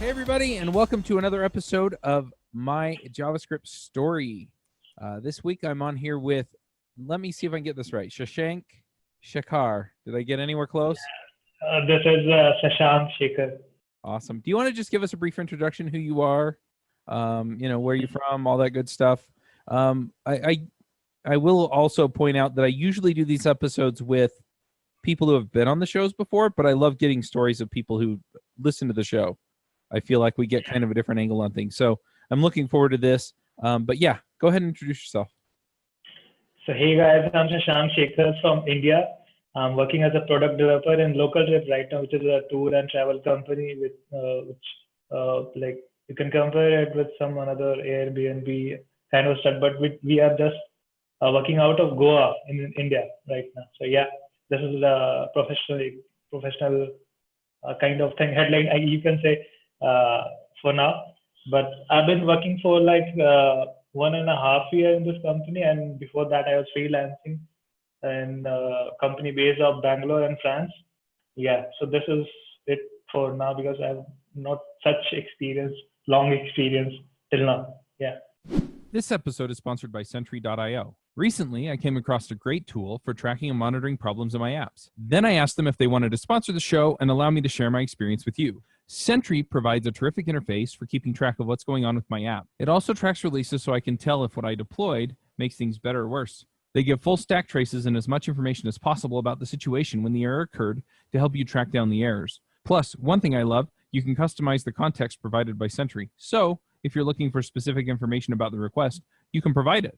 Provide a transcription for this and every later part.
Hey, everybody, and welcome to another episode of My JavaScript Story. This week, I'm on here with, let me see if I can get this right, Shashank Shekhar. Did I get anywhere close? This is Shashank Shekhar. Awesome. Do you want to just give us a brief introduction, who you are, where you're from, all that good stuff? I will also point out that I usually do these episodes with people who have been on the shows before, but I love getting stories of people who listen to the show. I feel like we get kind of a different angle on things. So I'm looking forward to this. But yeah, go ahead and introduce yourself. So hey guys, I'm Shashank Shekhar from India. I'm working as a product developer in Localtrip right now, which is a tour and travel company which you can compare it with some another Airbnb kind of stuff. But we are just working out of Goa in India right now. So yeah, this is a professional kind of thing headline you can say for now. But I've been working for like 1.5 years in this company, and before that I was freelancing in a company based out of Bangalore and France. Yeah, so this is it for now because I have not such long experience till now. Yeah. This episode is sponsored by Sentry.io. Recently, I came across a great tool for tracking and monitoring problems in my apps. Then I asked them if they wanted to sponsor the show and allow me to share my experience with you. Sentry provides a terrific interface for keeping track of what's going on with my app. It also tracks releases so I can tell if what I deployed makes things better or worse. They give full stack traces and as much information as possible about the situation when the error occurred to help you track down the errors. Plus, one thing I love, you can customize the context provided by Sentry. So, if you're looking for specific information about the request, you can provide it.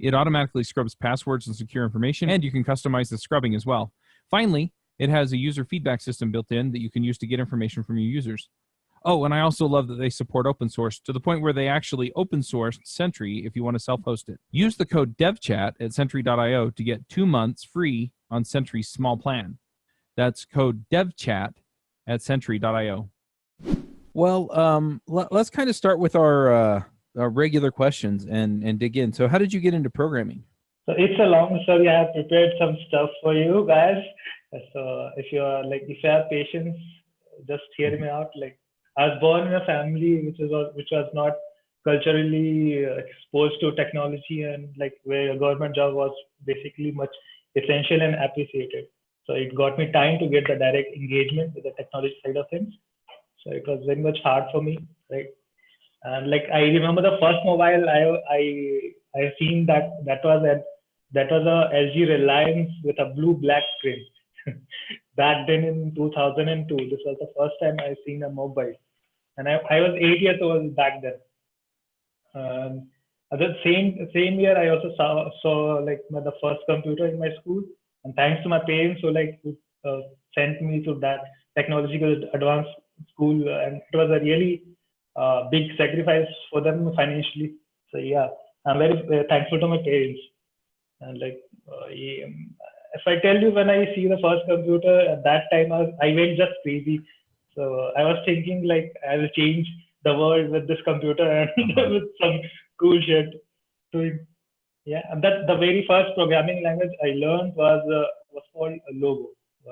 It automatically scrubs passwords and secure information, and you can customize the scrubbing as well. Finally, it has a user feedback system built in that you can use to get information from your users. Oh, and I also love that they support open source to the point where they actually open sourced Sentry if you want to self-host it. Use the code devchat at Sentry.io to get 2 months free on Sentry's small plan. That's code devchat at Sentry.io. Well, let's kind of start with our regular questions and dig in. So how did you get into programming? So it's a long story. I have prepared some stuff for you guys. So if you have patience, just hear me out. Like, I was born in a family which was not culturally exposed to technology, and like where a government job was basically much essential and appreciated. So it got me time to get the direct engagement with the technology side of things. So it was very much hard for me, right? And like I remember the first mobile I seen that was a LG Reliance with a blue-black screen. Back then in 2002, this was the first time I seen a mobile, and I was 8 years old back then. The same year, I also saw like the first computer in my school, and thanks to my parents who sent me to that technological advanced school, and it was a really big sacrifice for them financially. So yeah, I'm very thankful to my parents. And like, if I tell you, when I see the first computer at that time, I went just crazy. So I was thinking like I will change the world with this computer and with some cool shit. So yeah, and that the very first programming language I learned was called Logo,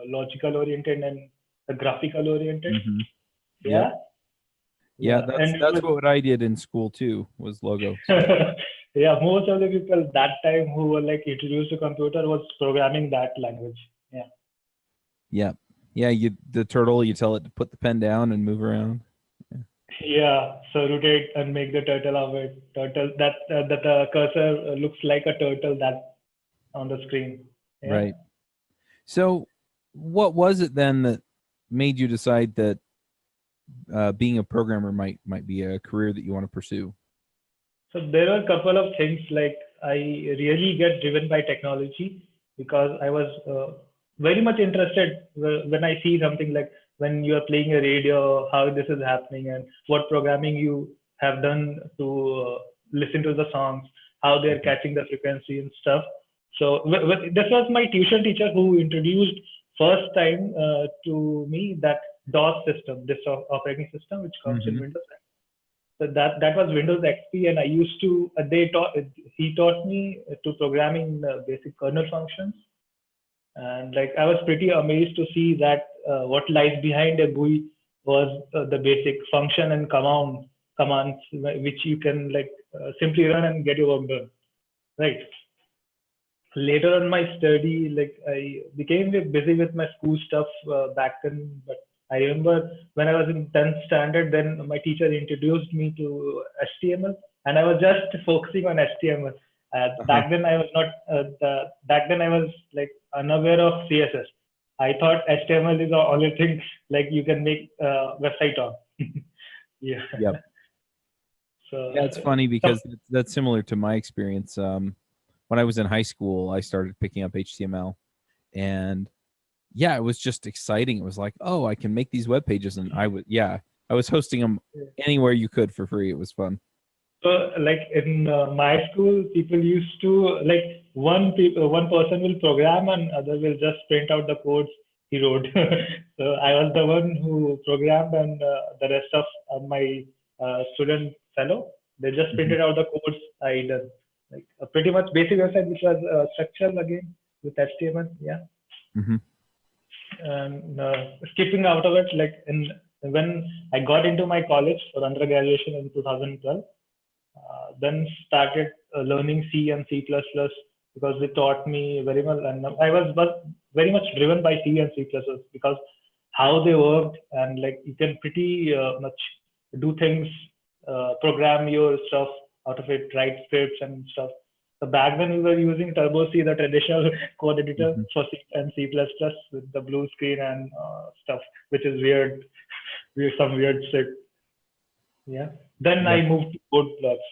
logical oriented and the graphical oriented. Mm-hmm. Yeah. Yeah, that's what I did in school too, was Logo. Yeah, most of the people that time who were like introduced to computer was programming that language. Yeah. Yeah. The turtle, you tell it to put the pen down and move around. Yeah. So rotate and make the turtle of it. Turtle that the cursor looks like a turtle that on the screen. Yeah. Right. So, what was it then that made you decide that being a programmer might be a career that you want to pursue? So there are a couple of things. Like, I really get driven by technology because I was very much interested when I see something like when you are playing a radio, how this is happening and what programming you have done to listen to the songs, how they're catching the frequency and stuff. So this was my tuition teacher who introduced first time to me that DOS system, this operating system, which comes in Windows. So that was Windows XP, and I used to. He taught me to programming basic kernel functions, and like I was pretty amazed to see that what lies behind a GUI was the basic function and commands which you can like simply run and get your work done, right? Later on my study, like I became busy with my school stuff back then. But I remember when I was in 10th standard, then my teacher introduced me to HTML, and I was just focusing on HTML. Back then I was not. Back then I was like unaware of CSS. I thought HTML is the only thing like you can make website on. Yeah. Yep. So Yeah, it's funny because that's similar to my experience. When I was in high school, I started picking up HTML, and yeah, it was just exciting. It was like, oh, I can make these web pages, and I was hosting them anywhere you could for free. It was fun. So like in my school, people used to like one person will program and other will just print out the codes he wrote. So I was the one who programmed, and the rest of my student fellow, they just printed out the codes I done. Like a pretty much basic website which was structural again with HTML. Yeah. Mm-hmm. And skipping out of it, like when I got into my college for undergraduation in 2012. Then started learning C and C++ because they taught me very well, and I was very much driven by C and C++ because how they worked, and like you can pretty much do things, program your stuff out of it, write scripts and stuff. So back then we were using Turbo C, the traditional code editor for C and C++ with the blue screen and stuff, which is weird, some weird shit. Yeah. Then I moved to code blocks,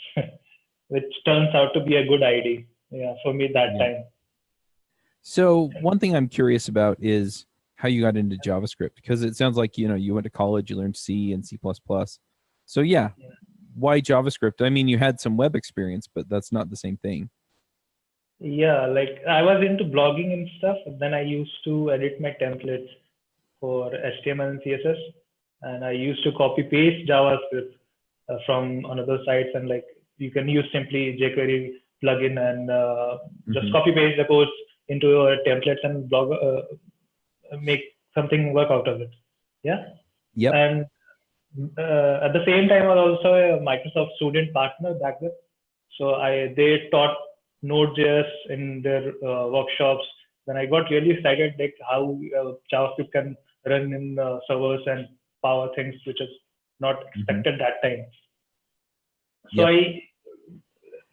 which turns out to be a good idea. Yeah, for me that time. So one thing I'm curious about is how you got into JavaScript, because it sounds like you went to college, you learned C and C++. So why JavaScript? I mean, you had some web experience, but that's not the same thing. Yeah, like I was into blogging and stuff. And then I used to edit my templates for HTML and CSS, and I used to copy paste JavaScript from another sites, and like you can use simply jQuery plugin and just copy paste the codes into your templates and blog, make something work out of it. Yeah. Yep. And at the same time, I was also a Microsoft student partner back then. So they taught Node.js in their workshops. Then I got really excited like how JavaScript can run in servers and power things, which is not expected that time. So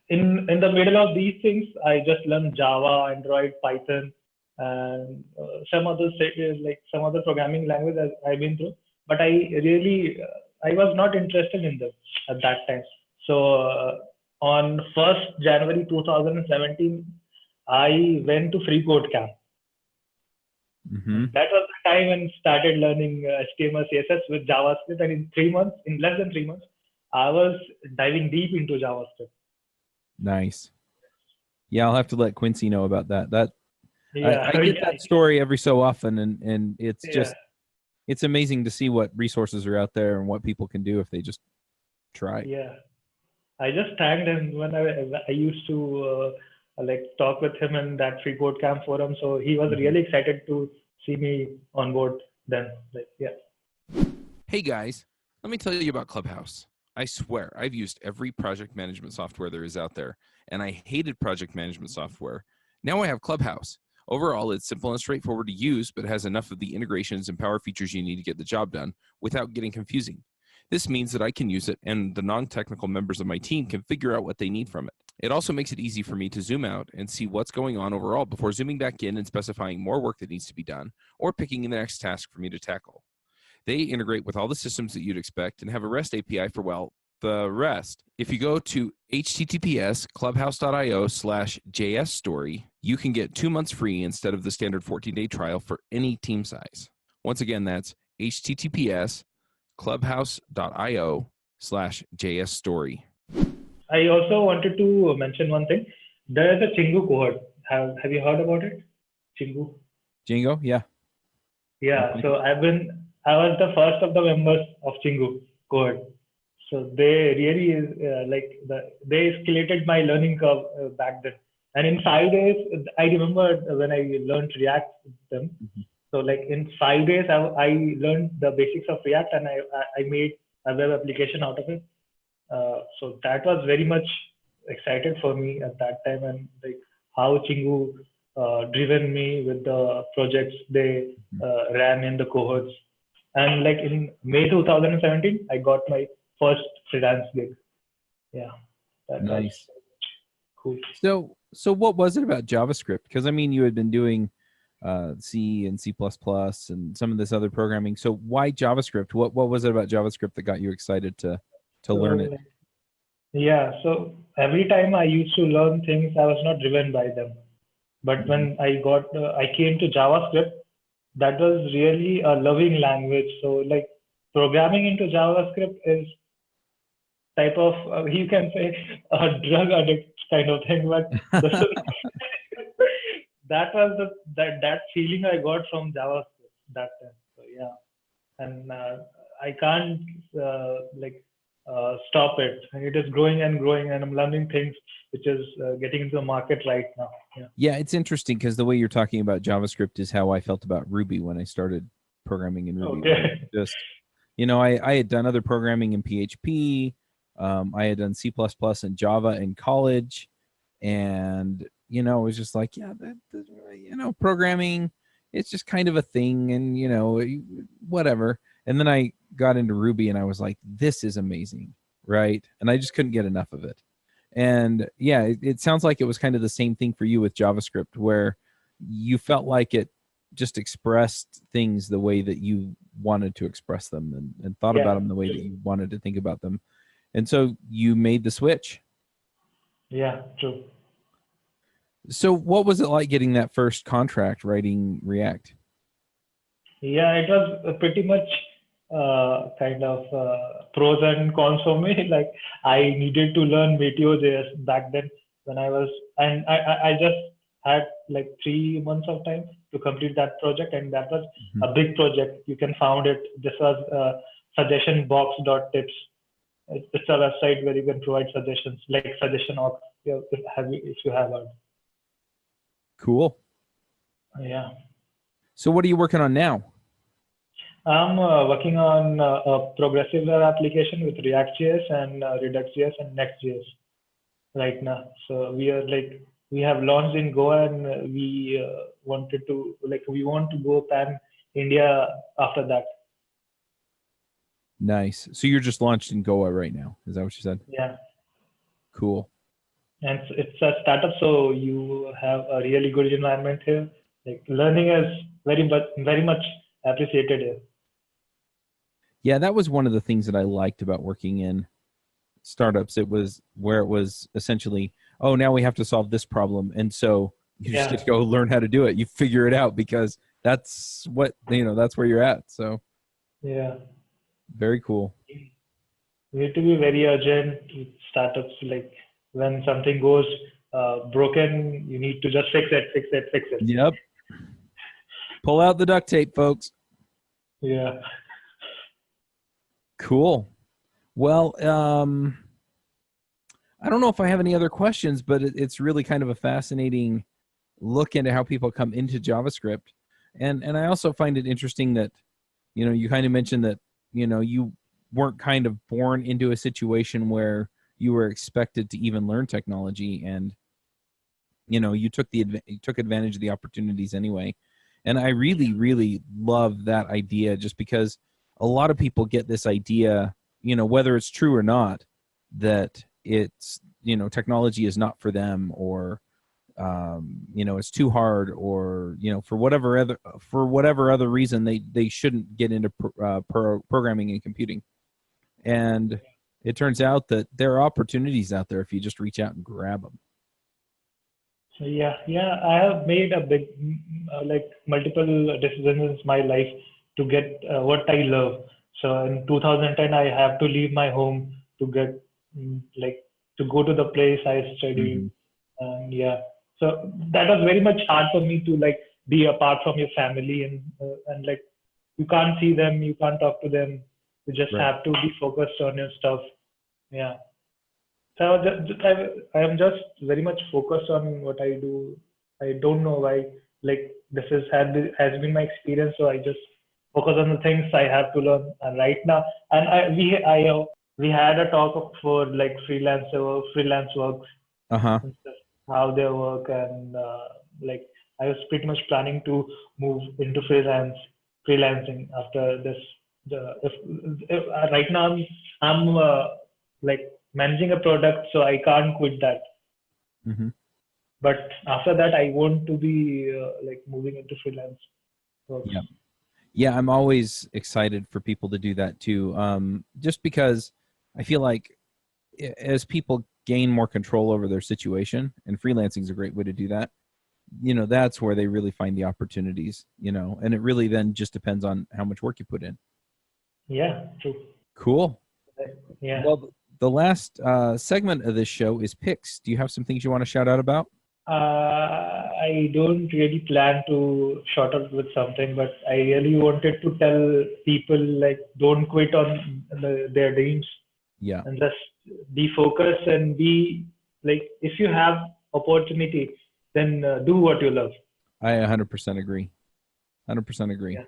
in the middle of these things, I just learned Java, Android, Python, and some other programming language I've been through. But I was not interested in them at that time. So on 1st January 2017, I went to freeCodeCamp. That was the time when I started learning HTML, CSS with JavaScript, and in less than 3 months, I was diving deep into JavaScript. Nice. Yeah, I'll have to let Quincy know about that. I get that story every so often, and it's just it's amazing to see what resources are out there and what people can do if they just try. Yeah, I just tagged him when I used to like talk with him in that freeCodeCamp forum, so he was really excited to see me on board then. Hey guys, let me tell you about Clubhouse. I swear, I've used every project management software there is out there, and I hated project management software. Now I have Clubhouse. Overall, it's simple and straightforward to use, but has enough of the integrations and power features you need to get the job done without getting confusing. This means that I can use it, and the non-technical members of my team can figure out what they need from it. It also makes it easy for me to zoom out and see what's going on overall before zooming back in and specifying more work that needs to be done, or picking the next task for me to tackle. They integrate with all the systems that you'd expect and have a REST API for, well, the rest. If you go to https://clubhouse.io/JSstory, you can get 2 months free instead of the standard 14-day trial for any team size. Once again, that's https://clubhouse.io/JSstory. I also wanted to mention one thing. There is a Chingu cohort. Have you heard about it? Chingu? Django, yeah. Yeah, so I was the first of the members of Chingu cohort. So they really they escalated my learning curve back then. And in 5 days, I remember when I learned React with them, So like in 5 days, I learned the basics of React, and I made a web application out of it. So that was very much excited for me at that time, and like how Chingu driven me with the projects they ran in the cohorts. And like in May 2017, I got my first freelance gig. Yeah, that was Nice. cool. So what was it about JavaScript? Because I mean, you had been doing C and C++ and some of this other programming. So why JavaScript? What was it about JavaScript that got you excited to learn it? Yeah, so every time I used to learn things, I was not driven by them. But when I came to JavaScript, that was really a loving language. So like programming into JavaScript is type of you can say a drug addict kind of thing, but that was that feeling I got from JavaScript that time. So yeah, and I can't stop it. It is growing and growing, and I'm learning things which is getting into the market right now. Yeah, it's interesting because the way you're talking about JavaScript is how I felt about Ruby when I started programming in Ruby. Okay. Just, I had done other programming in PHP. I had done C++ and Java in college, and it was just like, yeah, programming, it's just kind of a thing, and whatever. And then I got into Ruby, and I was like, this is amazing, right? And I just couldn't get enough of it. And yeah, it sounds like it was kind of the same thing for you with JavaScript, where you felt like it just expressed things the way that you wanted to express them, and thought about them the way that you wanted to think about them. And so you made the switch. Yeah, true. So what was it like getting that first contract writing React? Yeah, it was pretty much kind of pros and cons for me. Like I needed to learn Meteor.js back then when I was, and I just had like 3 months of time to complete that project, and that was a big project. You can find it. This was suggestionbox.tips. It's a website where you can provide suggestions, like suggestion or if you have one. Cool. Yeah. So what are you working on now? I'm working on a progressive web application with React.js and Redux.js and Next.js right now. So we have launched in Goa, and we want to go pan India after that. Nice. So you're just launched in Goa right now. Is that what you said? Yeah. Cool. And it's a startup, so you have a really good environment here. Like learning is very much appreciated here. Yeah, that was one of the things that I liked about working in startups. It was where it was essentially, oh, now we have to solve this problem, and so you just get to go learn how to do it. You figure it out because that's what that's where you're at. So yeah, very cool. You need to be very urgent with startups. Like when something goes broken, you need to just fix it. Yep. Pull out the duct tape, folks. Yeah. Cool. Well, I don't know if I have any other questions, but it's really kind of a fascinating look into how people come into JavaScript. And I also find it interesting that, you kind of mentioned that, you weren't kind of born into a situation where you were expected to even learn technology, and, you took advantage of the opportunities anyway. And I really, really love that idea, just because a lot of people get this idea, whether it's true or not, that it's, technology is not for them, or, it's too hard, or, for whatever other reason, they shouldn't get into programming and computing. And it turns out that there are opportunities out there if you just reach out and grab them. So yeah, I have made a big, multiple decisions in my life to get what I love. So in 2010, I have to leave my home to get to go to the place I studied. And yeah, so that was very much hard for me to be apart from your family, and you can't see them, you can't talk to them. You just have to be focused on your stuff. Yeah. So I am just very much focused on what I do. I don't know why like this has been my experience. So I just focus on the things I have to learn. And right now, and we had a talk for like freelance works Uh-huh. and stuff, how they work, and like I was pretty much planning to move into freelancing after this. If right now I'm like managing a product, so I can't quit that. Mm-hmm. But after that, I want to be like moving into freelance work. Yeah. Yeah, I'm always excited for people to do that too. Just because I feel like as people gain more control over their situation, and freelancing is a great way to do that, that's where they really find the opportunities, and it really then just depends on how much work you put in. Yeah, true. Cool. Yeah. Well, the last segment of this show is picks. Do you have some things you want to shout out about? I don't really plan to shout out with something, but I really wanted to tell people like don't quit on their dreams. Yeah. And just be focused and be like, if you have opportunity, then do what you love. I 100% agree. 100% agree. Yeah.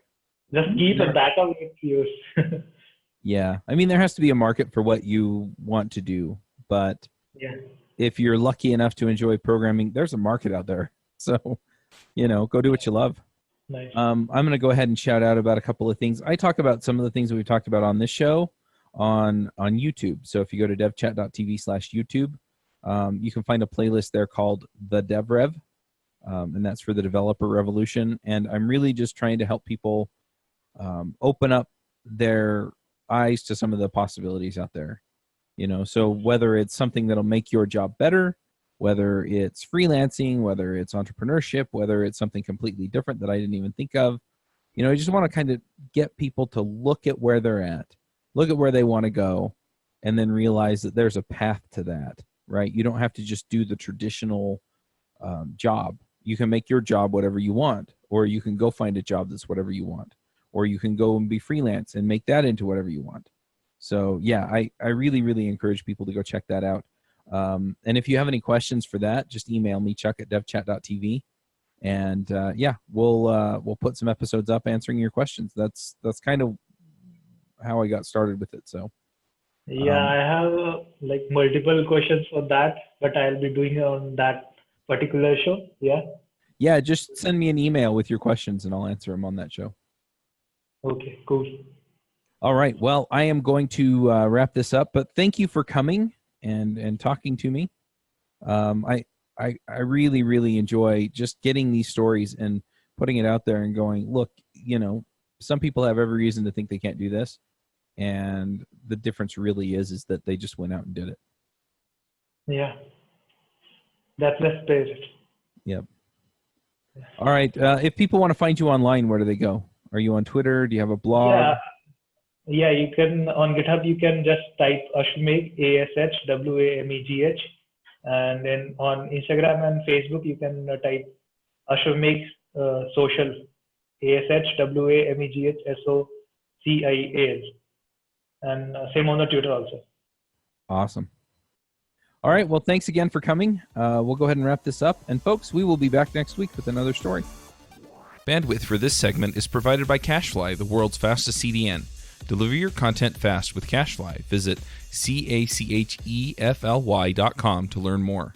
Just keep a backup with you. Yeah. I mean, there has to be a market for what you want to do, but yeah. If you're lucky enough to enjoy programming, there's a market out there. So, go do what you love. Nice. I'm going to go ahead and shout out about a couple of things. I talk about some of the things that we've talked about on this show on YouTube. So if you go to devchat.tv/YouTube, you can find a playlist there called The DevRev, and that's for the developer revolution. And I'm really just trying to help people open up their eyes to some of the possibilities out there. So whether it's something that'll make your job better, whether it's freelancing, whether it's entrepreneurship, whether it's something completely different that I didn't even think of, I just want to kind of get people to look at where they're at, look at where they want to go, and then realize that there's a path to that, right? You don't have to just do the traditional job. You can make your job whatever you want, or you can go find a job that's whatever you want, or you can go and be freelance and make that into whatever you want. So yeah, I really, really encourage people to go check that out. And if you have any questions for that, just email me, chuck@devchat.tv. And we'll put some episodes up answering your questions. That's kind of how I got started with it. So yeah, I have like multiple questions for that, but I'll be doing it on that particular show. Yeah, just send me an email with your questions and I'll answer them on that show. Okay, cool. All right. Well, I am going to wrap this up, but thank you for coming and talking to me. I really, really enjoy just getting these stories and putting it out there and going, look, some people have every reason to think they can't do this. And the difference really is that they just went out and did it. Yeah. That's the spirit. Yep. All right. If people want to find you online, where do they go? Are you on Twitter? Do you have a blog? Yeah, you can on GitHub. You can just type Ashwamegh, ASHWAMEGH, and then on Instagram and Facebook you can type Ashwamegh Social, ASHWAMEGH and same on the Twitter also. Awesome. All right. Well, thanks again for coming. We'll go ahead and wrap this up, and folks, we will be back next week with another story. Bandwidth for this segment is provided by CacheFly, the world's fastest CDN. Deliver your content fast with CacheFly. Visit CacheFly.com to learn more.